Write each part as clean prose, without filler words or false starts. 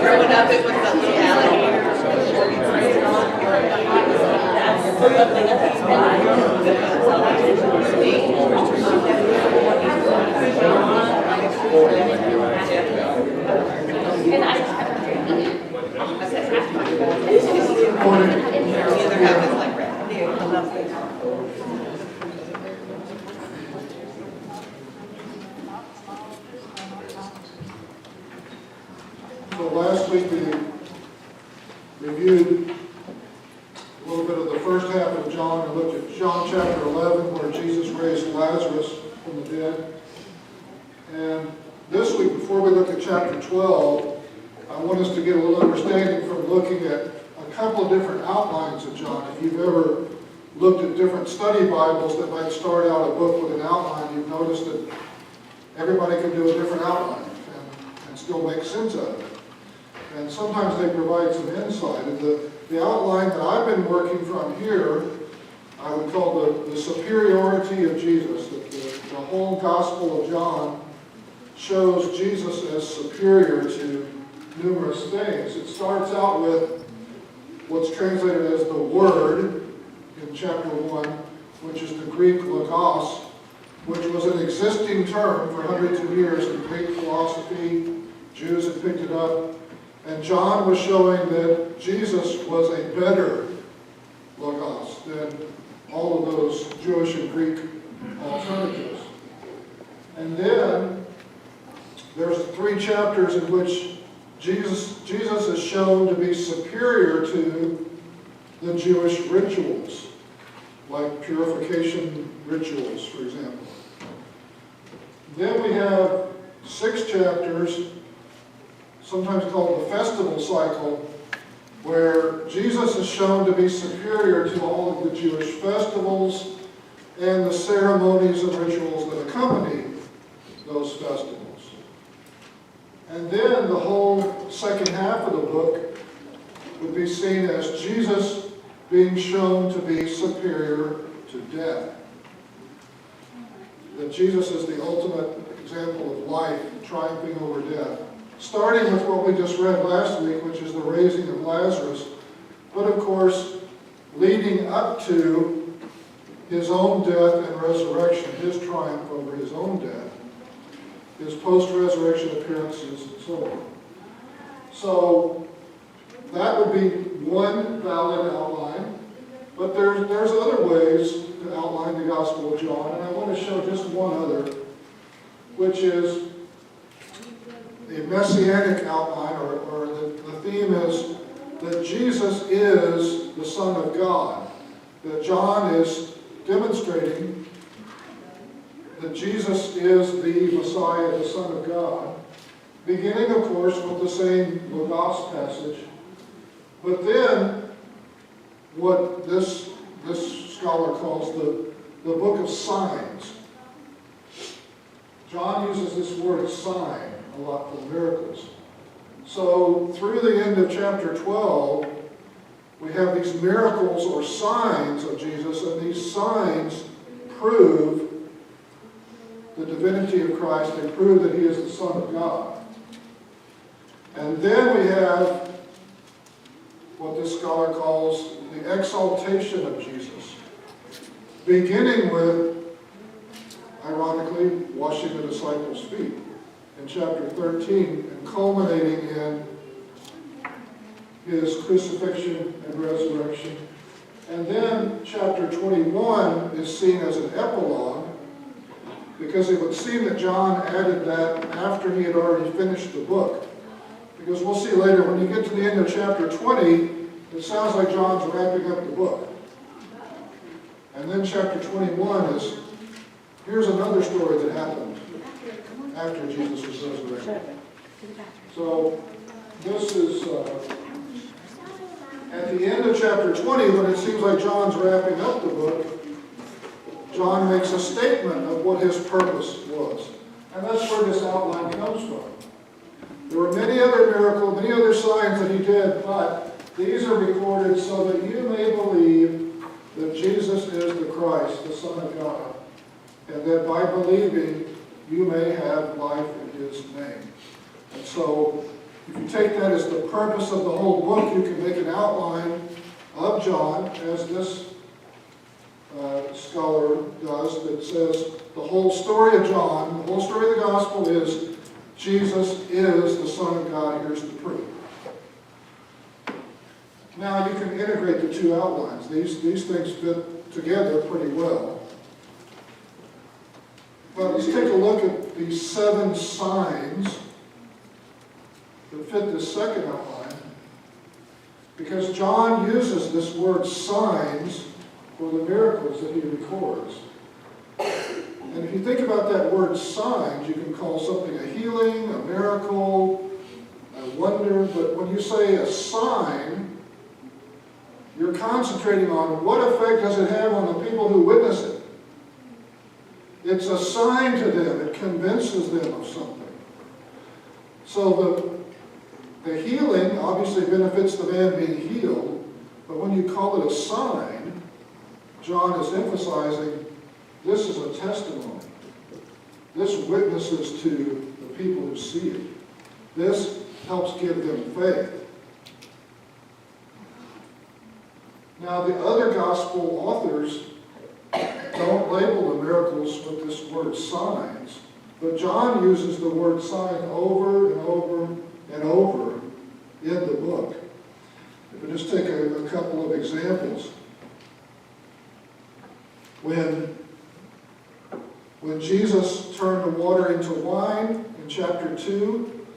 Growing up, it was the alligator. And I just haven't drinking it. I said, half my The other half is like red. So last week we reviewed a little bit of the first half of John and looked at John chapter 11 where Jesus raised Lazarus from the dead. And this week, before we look at chapter 12, I want us to get a little understanding from looking at a couple of different outlines of John. If you've ever looked at different study Bibles that might start out a book with an outline, you've noticed that everybody can do a different outline and still make sense of it. And sometimes they provide some insight. And the outline that I've been working from here, I would call the superiority of Jesus. The whole Gospel of John shows Jesus as superior to numerous things. It starts out with what's translated as the Word in chapter 1, which is the Greek logos, which was an existing term for hundreds of years in Greek philosophy. Jews had picked it up. And John was showing that Jesus was a better logos than all of those Jewish and Greek alternatives. And then there's 3 chapters in which Jesus is shown to be superior to the Jewish rituals, like purification rituals, for example. Then we have 6 chapters, sometimes called the festival cycle, where Jesus is shown to be superior to all of the Jewish festivals and the ceremonies and rituals that accompany those festivals. And then the whole second half of the book would be seen as Jesus being shown to be superior to death. That Jesus is the ultimate example of life, triumphing over death. Starting with what we just read last week, which is the raising of Lazarus, but of course, leading up to his own death and resurrection, his triumph over his own death, his post-resurrection appearances, and so on. So, that would be one valid outline, but there's other ways to outline the Gospel of John, and I want to show just one other, which is a messianic outline, or the theme is that Jesus is the Son of God. That John is demonstrating that Jesus is the Messiah, the Son of God. Beginning, of course, with the same Logos passage. But then, what this scholar calls the book of signs. John uses this word sign a lot for miracles. So through the end of chapter 12, we have these miracles or signs of Jesus, and these signs prove the divinity of Christ. They prove that he is the Son of God. And then we have what this scholar calls the exaltation of Jesus, beginning with, ironically, washing the disciples' feet in chapter 13, and culminating in his crucifixion and resurrection. And then chapter 21 is seen as an epilogue, because it would seem that John added that after he had already finished the book. Because we'll see later, when you get to the end of chapter 20, it sounds like John's wrapping up the book. And then chapter 21 here's another story that happened after Jesus was resurrected. So this is at the end of chapter 20, when it seems like John's wrapping up the book, John makes a statement of what his purpose was. And that's where this outline comes from. There were many other miracles, many other signs that he did, but these are recorded so that you may believe that Jesus is the Christ, the Son of God, and that by believing you may have life in his name. And so, if you take that as the purpose of the whole book, you can make an outline of John, as this scholar does, that says the whole story of John, the whole story of the gospel is Jesus is the Son of God. Here's the proof. Now you can integrate the two outlines. These things fit together pretty well. But let's take a look at these 7 signs that fit this second outline, because John uses this word signs for the miracles that he records. And if you think about that word signs, you can call something a healing, a miracle, a wonder, but when you say a sign, you're concentrating on what effect does it have on the people who witness it. It's a sign to them. It convinces them of something. So the healing obviously benefits the man being healed, but when you call it a sign, John is emphasizing this is a testimony. This witnesses to the people who see it. This helps give them faith. Now, the other gospel authors don't label the miracles with this word signs, but John uses the word sign over and over and over in the book. If we just take a couple of examples. When Jesus turned the water into wine in chapter 2,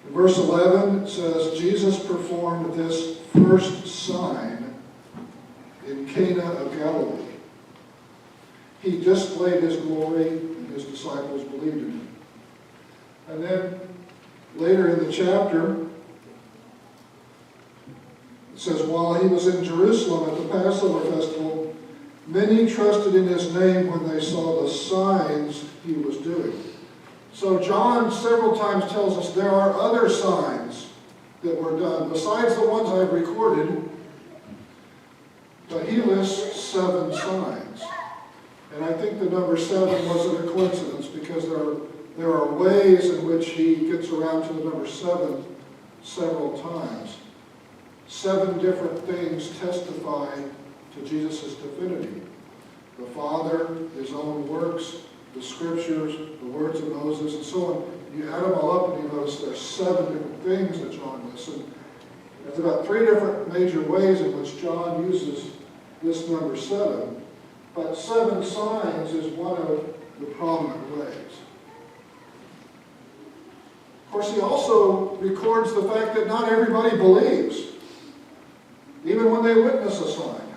in verse 11, it says, Jesus performed this first sign in Cana of Galilee. He displayed his glory, and his disciples believed in him. And then later in the chapter, it says, while he was in Jerusalem at the Passover festival, many trusted in his name when they saw the signs he was doing. So John several times tells us there are other signs that were done, besides the ones I've recorded, but he lists 7 signs. And I think the number 7 wasn't a coincidence, because there are ways in which he gets around to the number 7 several times. 7 different things testify to Jesus' divinity. The Father, his own works, the Scriptures, the words of Moses, and so on. You add them all up and you notice there's 7 different things that John lists. And there's about 3 different major ways in which John uses this number 7. But 7 signs is one of the prominent ways. Of course, he also records the fact that not everybody believes, even when they witness a sign.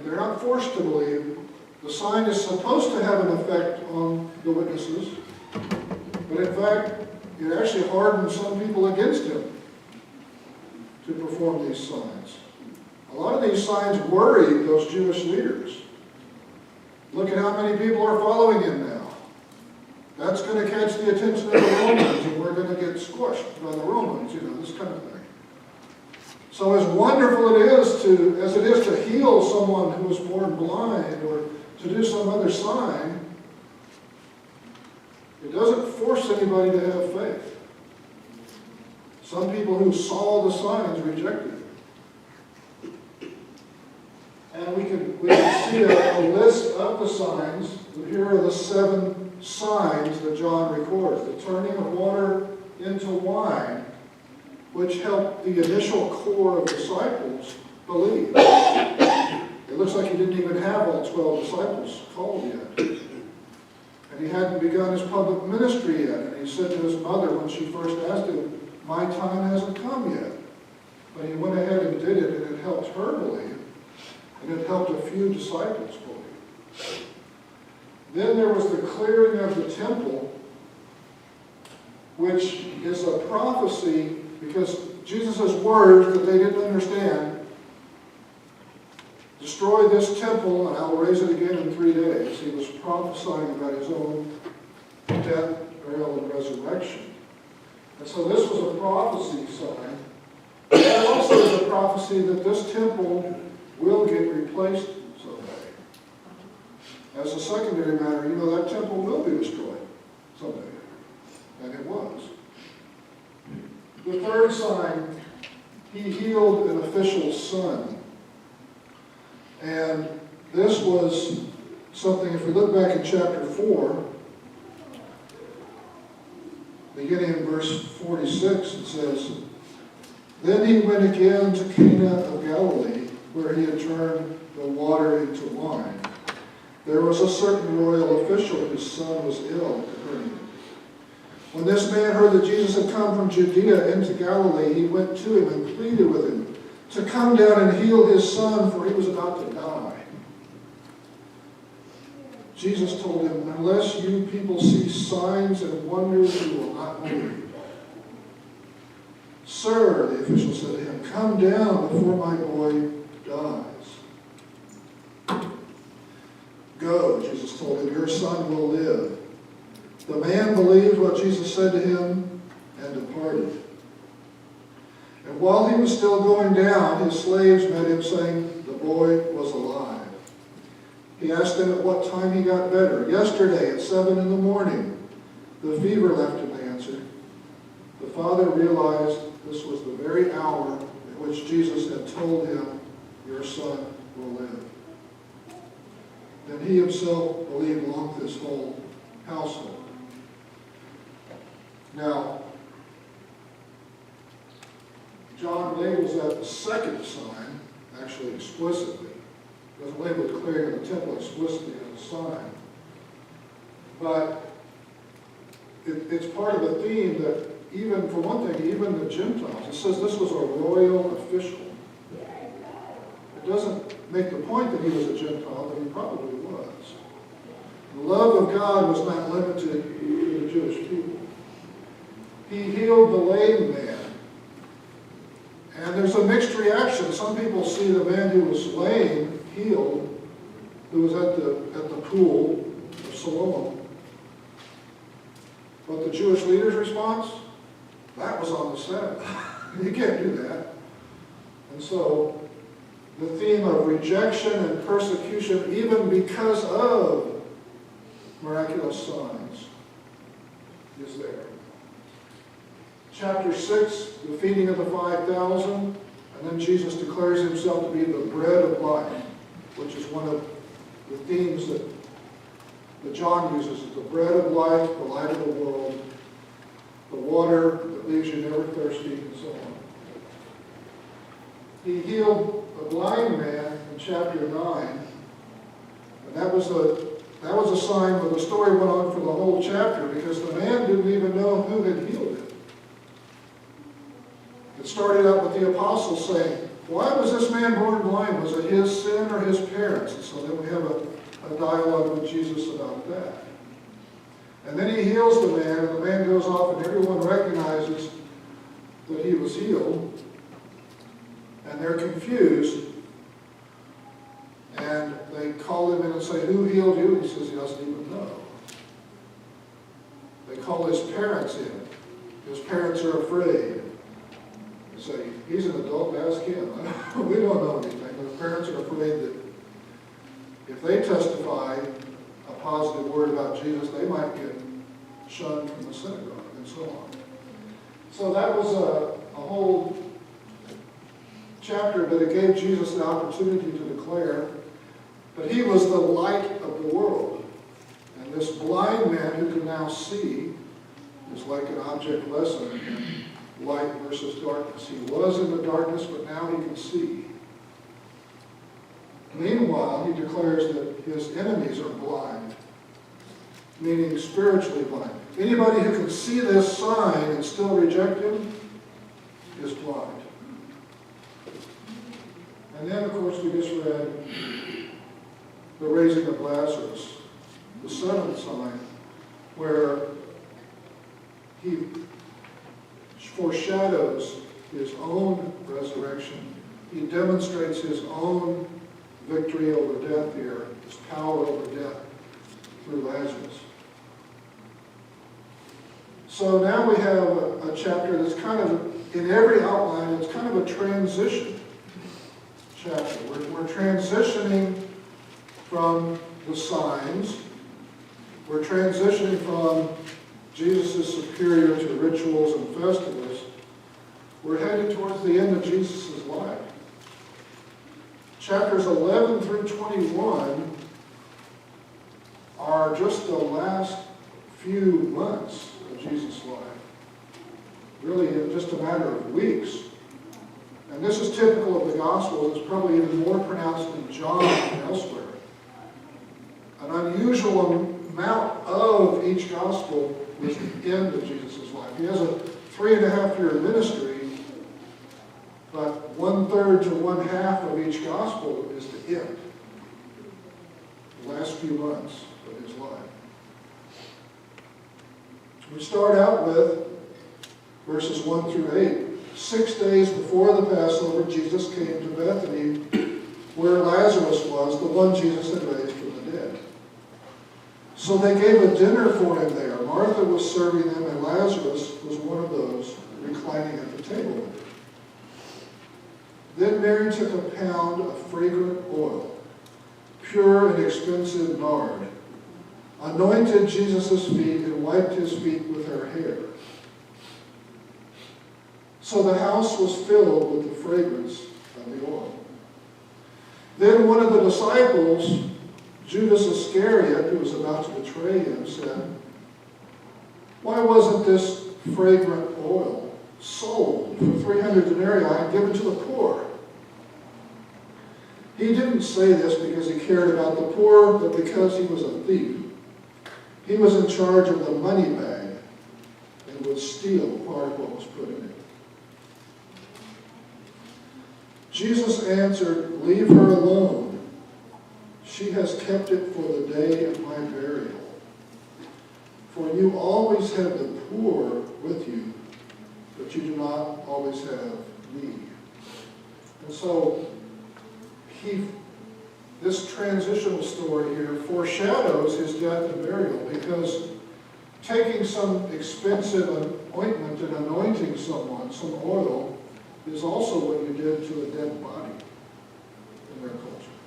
They're not forced to believe. The sign is supposed to have an effect on the witnesses, but in fact, it actually hardens some people against him to perform these signs. A lot of these signs worried those Jewish leaders. Look at how many people are following him now. That's going to catch the attention of the Romans, and we're going to get squashed by the Romans, this kind of thing. So as wonderful as it is to heal someone who was born blind or to do some other sign, it doesn't force anybody to have faith. Some people who saw the signs rejected it. And we can see a list of the signs. Here are the 7 signs that John records. The turning of water into wine, which helped the initial core of disciples believe. It looks like he didn't even have all 12 disciples called yet. And he hadn't begun his public ministry yet. And he said to his mother when she first asked him, my time hasn't come yet. But he went ahead and did it, and it helped her believe. and it helped a few disciples believe. Then there was the clearing of the temple, which is a prophecy because Jesus' words that they didn't understand, destroy this temple and I will raise it again in 3 days. He was prophesying about his own death, burial, and resurrection. And so this was a prophecy sign. And also is a prophecy that this temple will get replaced someday. As a secondary matter, that temple will be destroyed someday. And it was. The third sign, he healed an official's son. And this was something, if we look back in chapter 4, beginning in verse 46, it says, Then he went again to Cana of Galilee, where he had turned the water into wine. There was a certain royal official whose son was ill at Capernaum. When this man heard that Jesus had come from Judea into Galilee, he went to him and pleaded with him to come down and heal his son, for he was about to die. Jesus told him, Unless you people see signs and wonders, you will not believe. Sir, the official said to him, come down before my boy dies. Go, Jesus told him, your son will live. The man believed what Jesus said to him and departed. And while he was still going down, his slaves met him, saying, the boy was alive. He asked them at what time he got better. Yesterday at 7 a.m. The fever left him, they answered. The father realized this was the very hour at which Jesus had told him, your son will live. Then he himself believed along with his whole household. Now, John labels that the second sign, actually explicitly. Doesn't label the clearing of the temple explicitly as a sign. But it's part of a theme that even, for one thing, even the Gentiles, it says this was a royal official. It doesn't make the point that he was a Gentile, but he probably was. The love of God was not limited to the Jewish people. He healed the lame man. And there's a mixed reaction. Some people see the man who was lame healed, who was at the pool of Siloam. But the Jewish leaders' response, that was on the Sabbath. You can't do that. And so the theme of rejection and persecution, even because of miraculous signs, is there. Chapter 6, the feeding of the 5,000, and then Jesus declares himself to be the bread of life, which is one of the themes that John uses, is the bread of life, the light of the world, the water that leaves you never thirsty, and so on. He healed a blind man in chapter 9, and that was a sign, but the story went on for the whole chapter because the man didn't even know who had healed him. It started out with the apostles saying, why was this man born blind? Was it his sin or his parents? And so then we have a dialogue with Jesus about that. And then he heals the man, and the man goes off, and everyone recognizes that he was healed. And they're confused. And they call him in and say, who healed you? And he says he doesn't even know. They call his parents in. His parents are afraid. They say, he's an adult, ask him. We don't know anything. But the parents are afraid that if they testify a positive word about Jesus, they might get shunned from the synagogue and so on. So that was a whole chapter, but it gave Jesus the opportunity to declare that he was the light of the world. And this blind man who can now see is like an object lesson in light versus darkness. He was in the darkness, but now he can see. Meanwhile, he declares that his enemies are blind, meaning spiritually blind. Anybody who can see this sign and still reject him is blind. And then, of course, we just read the raising of Lazarus, the seventh sign, where he foreshadows his own resurrection. He demonstrates his own victory over death here, his power over death through Lazarus. So now we have a chapter that's kind of, in every outline, it's kind of a transition chapter. We're transitioning from the signs. We're transitioning from Jesus is superior to rituals and festivals. We're headed towards the end of Jesus' life. Chapters 11 through 21 are just the last few months of Jesus' life. Really, in just a matter of weeks. And this is typical of the Gospels. It's probably even more pronounced in John than elsewhere. An unusual amount of each Gospel was the end of Jesus' life. He has a 3.5-year ministry, but 1/3 to 1/2 of each Gospel is the end. The last few months of his life. We start out with verses 1 through 8. 6 days before the Passover, Jesus came to Bethany, where Lazarus was, the one Jesus had raised from the dead. So they gave a dinner for him there. Martha was serving them, and Lazarus was one of those reclining at the table with him. Then Mary took a pound of fragrant oil, pure and expensive nard, anointed Jesus' feet, and wiped his feet with her hair. So the house was filled with the fragrance of the oil. Then one of the disciples, Judas Iscariot, who was about to betray him, said, "Why wasn't this fragrant oil sold for 300 denarii and given to the poor?" He didn't say this because he cared about the poor, but because he was a thief. He was in charge of the money bag and would steal part of what was put in it. Jesus answered, "Leave her alone. She has kept it for the day of my burial. For you always have the poor with you, but you do not always have me." And so, this transitional story here foreshadows his death and burial, because taking some expensive ointment and anointing someone, some oil, is also what you did to a dead body in their culture.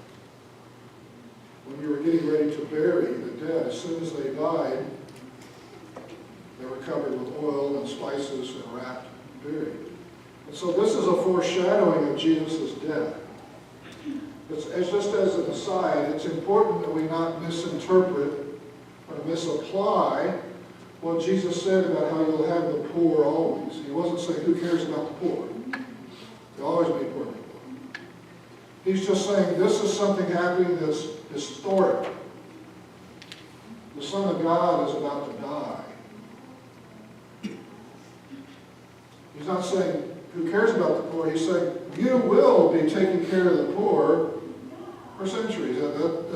When you were getting ready to bury the dead, as soon as they died, they were covered with oil and spices and wrapped and buried. And so this is a foreshadowing of Jesus' death. It's just as an aside, it's important that we not misinterpret or misapply what Jesus said about how you'll have the poor always. He wasn't saying, who cares about the poor? There'll always be poor people. He's just saying this is something happening that's historic. The Son of God is about to die. He's not saying, who cares about the poor? He's saying, you will be taking care of the poor for centuries.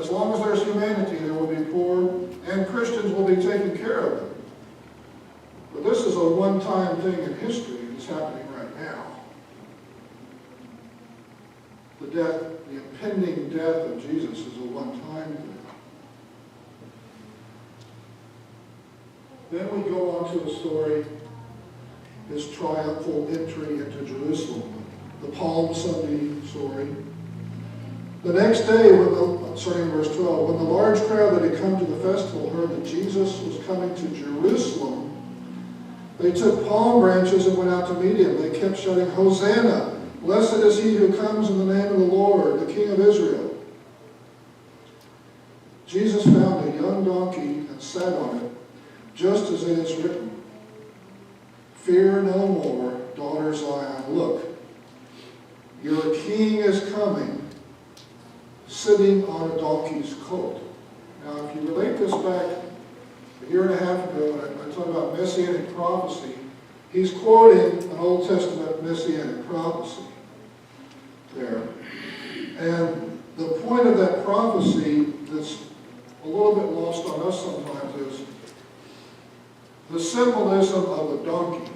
As long as there's humanity, there will be poor, and Christians will be taking care of them. But this is a one-time thing in history that's happening right now. The impending death of Jesus is a one-time thing. Then we go on to the story, his triumphal entry into Jerusalem, the Palm Sunday story. The next day, starting in verse 12, when the large crowd that had come to the festival heard that Jesus was coming to Jerusalem, they took palm branches and went out to meet him. They kept shouting, "Hosanna! Blessed is he who comes in the name of the Lord, the King of Israel." Jesus found a young donkey and sat on it, just as it is written, "Fear no more, daughter Zion. Look, your king is coming, sitting on a donkey's colt." Now, if you relate this back a year and a half ago, when I talked about Messianic prophecy, he's quoting an Old Testament Messianic prophecy there. And the point of that prophecy that's a little bit lost on us sometimes is the symbolism of a donkey.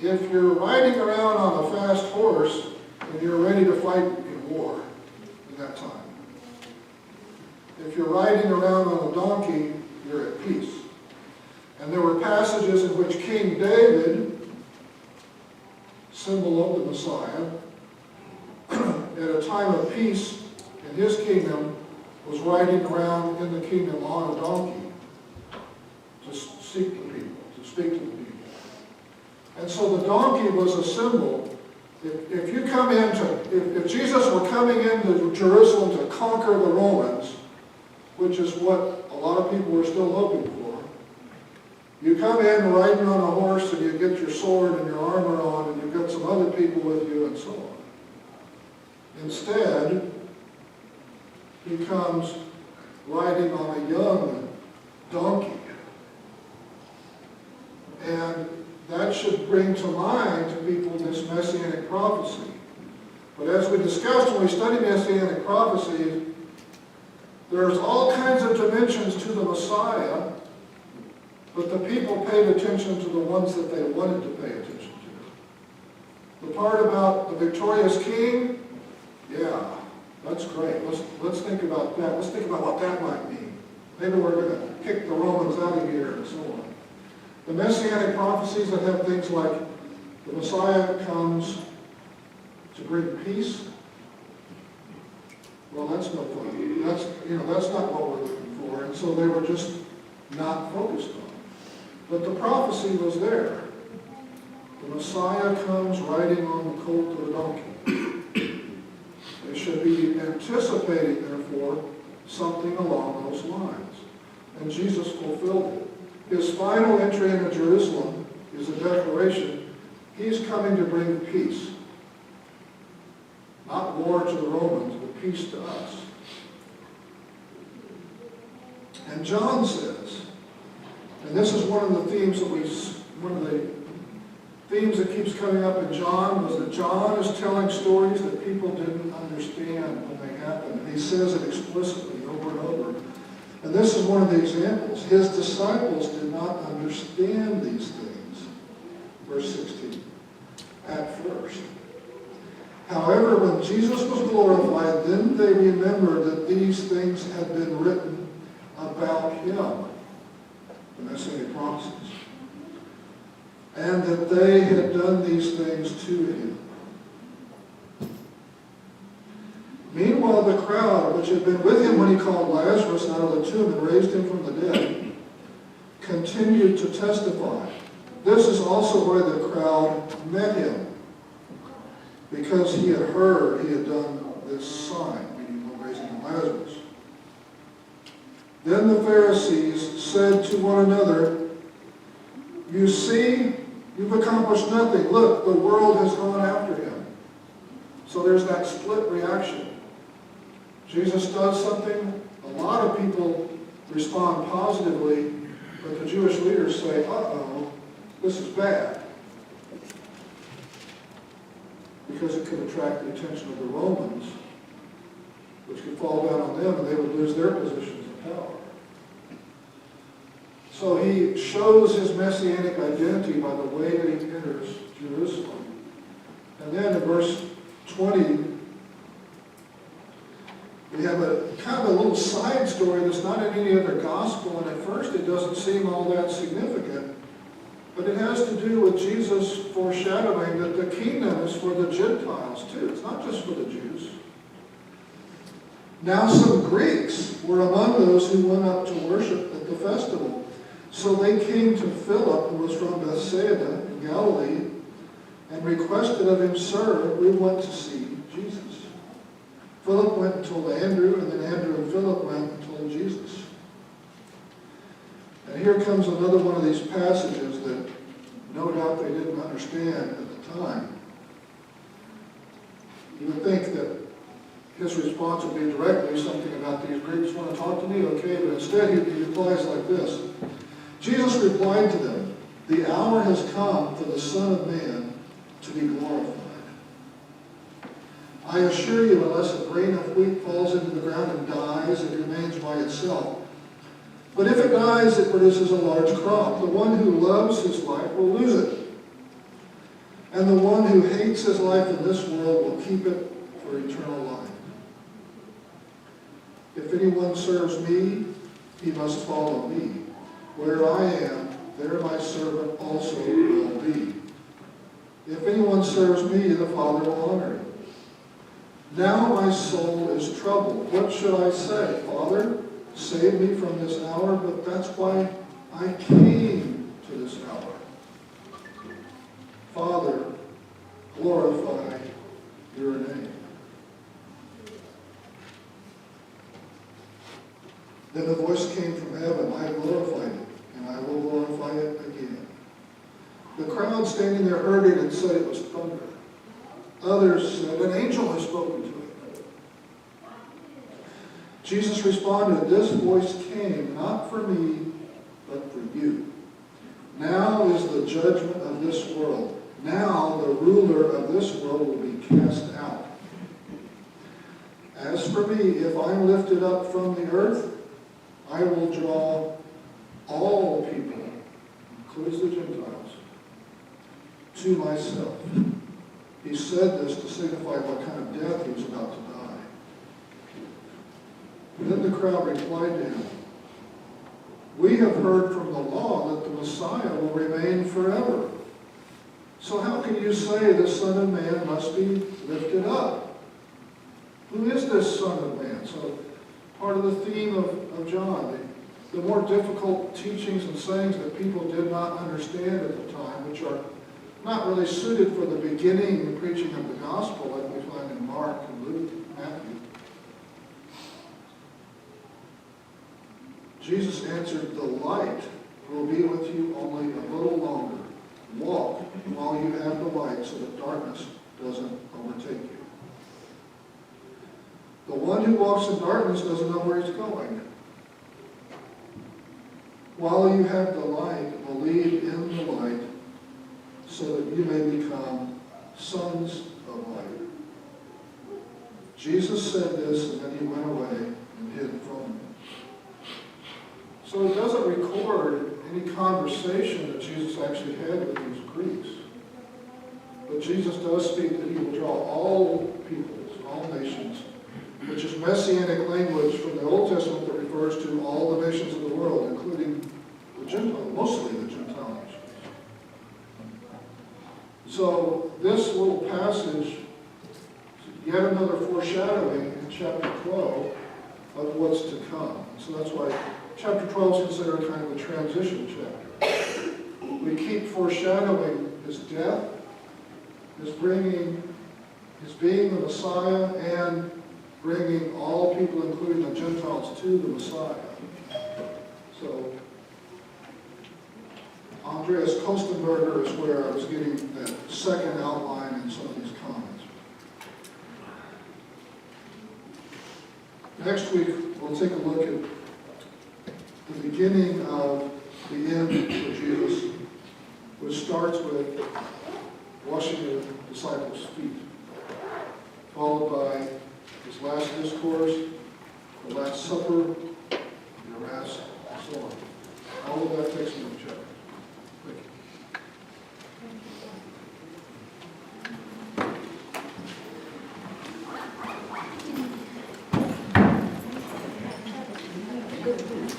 If you're riding around on a fast horse, then you're ready to fight in war in that time. If you're riding around on a donkey, you're at peace. And there were passages in which King David, symbol of the Messiah, at a time of peace in his kingdom, was riding around in the kingdom on a donkey to seek the people, to speak to the people. And so the donkey was a symbol. If you come into, if Jesus were coming into Jerusalem to conquer the Romans, which is what a lot of people were still hoping for, you come in riding on a horse and you get your sword and your armor on and you've got some other people with you and so on. Instead, he comes riding on a young donkey. And that should bring to mind to people this messianic prophecy. But as we discussed when we studied messianic prophecy, there's all kinds of dimensions to the Messiah, but the people paid attention to the ones that they wanted to pay attention to. The part about the victorious king, yeah, that's great. Let's think about that. Let's think about what that might mean. Maybe we're going to kick the Romans out of here and so on. The messianic prophecies that have things like the Messiah comes to bring peace, well, that's no fun. That's not what we're looking for. And so they were just not focused on. But the prophecy was there. The Messiah comes riding on the colt of a donkey. They should be anticipating, therefore, something along those lines. And Jesus fulfilled it. His final entry into Jerusalem is a declaration. He's coming to bring peace. Not war to the Romans, but peace to us. And John says, and this is one of the themes that keeps coming up in John, was that John is telling stories that people didn't understand when they happened. And he says it explicitly over and over. And this is one of the examples. His disciples did not understand these things. Verse 16. At first. However, when Jesus was glorified, then they remembered that these things had been written about him. The Messianic prophecies. And that they had done these things to him. Meanwhile, the crowd, which had been with him when he called Lazarus out of the tomb and raised him from the dead, continued to testify. This is also why the crowd met him, because he had heard he had done this sign, meaning the raising of Lazarus. Then the Pharisees said to one another, "You see, you've accomplished nothing. Look, the world has gone after him." So there's that split reaction. Jesus does something, a lot of people respond positively, but the Jewish leaders say, uh-oh, this is bad. Because it could attract the attention of the Romans, which could fall down on them and they would lose their positions of power. So he shows his messianic identity by the way that he enters Jerusalem. And then in verse 20, we have a kind of a little side story that's not in any other gospel, and at first it doesn't seem all that significant. But it has to do with Jesus foreshadowing that the kingdom is for the Gentiles too. It's not just for the Jews. Now some Greeks were among those who went up to worship at the festival. So they came to Philip, who was from Bethsaida in Galilee, and requested of him, "Sir, we want to see Jesus." Philip went and told Andrew, and then Andrew and Philip went and told Jesus. And here comes another one of these passages that no doubt they didn't understand at the time. You would think that his response would be directly something about these Greeks want to talk to me, okay, but instead he replies like this. Jesus replied to them, "The hour has come for the Son of Man to be glorified. I assure you, unless a grain of wheat falls into the ground and dies, it remains by itself. But if it dies, it produces a large crop. The one who loves his life will lose it. And the one who hates his life in this world will keep it for eternal life. If anyone serves me, he must follow me. Where I am, there my servant also will be. If anyone serves me, the Father will honor him. Now my soul is troubled. What should I say? Father, save me from this hour, but that's why I came to this hour. Father, glorify your name. Then a voice came from heaven, I glorified it, and I will glorify it again. The crowd standing there heard it and said it was thunder. Others said, an angel has spoken to it. Jesus responded, this voice came not for me, but for you. Now is the judgment of this world. Now the ruler of this world will be cast out. As for me, if I'm lifted up from the earth, I will draw all people, includes the Gentiles, to myself. He said this to signify what kind of death he was about to die. Then the crowd replied to him, we have heard from the law that the Messiah will remain forever. So how can you say the Son of Man must be lifted up? Who is this Son of Man? So part of the theme of John, the more difficult teachings and sayings that people did not understand at the time, which are not really suited for the beginning and preaching of the gospel like we find in Mark and Luke and Matthew. Jesus answered, the light will be with you only a little longer. Walk while you have the light so that darkness doesn't overtake you. The one who walks in darkness doesn't know where he's going. While you have the light, believe in the light so that you may become sons of light. Jesus said this, and then he went away and hid from them. So it doesn't record any conversation that Jesus actually had with these Greeks. But Jesus does speak that he will draw all peoples, all nations, which is messianic language from the Old Testament that refers to all the nations of the world, including the Gentiles, mostly the Gentile nations. So this little passage is yet another foreshadowing in chapter 12 of what's to come. So that's why chapter 12 is considered kind of a transition chapter. We keep foreshadowing his death, his being the Messiah, and bringing all people, including the Gentiles, to the Messiah. So Andreas Kostenberger is where I was getting that second outline in some of these comments. Next week, we'll take a look at the beginning of the end for Jesus, which starts with washing the disciples' feet, followed by his last discourse, the Last Supper, the arrest, and so on. All of that takes another chapter. Thank you.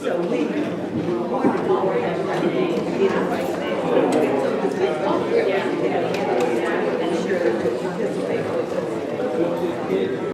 So we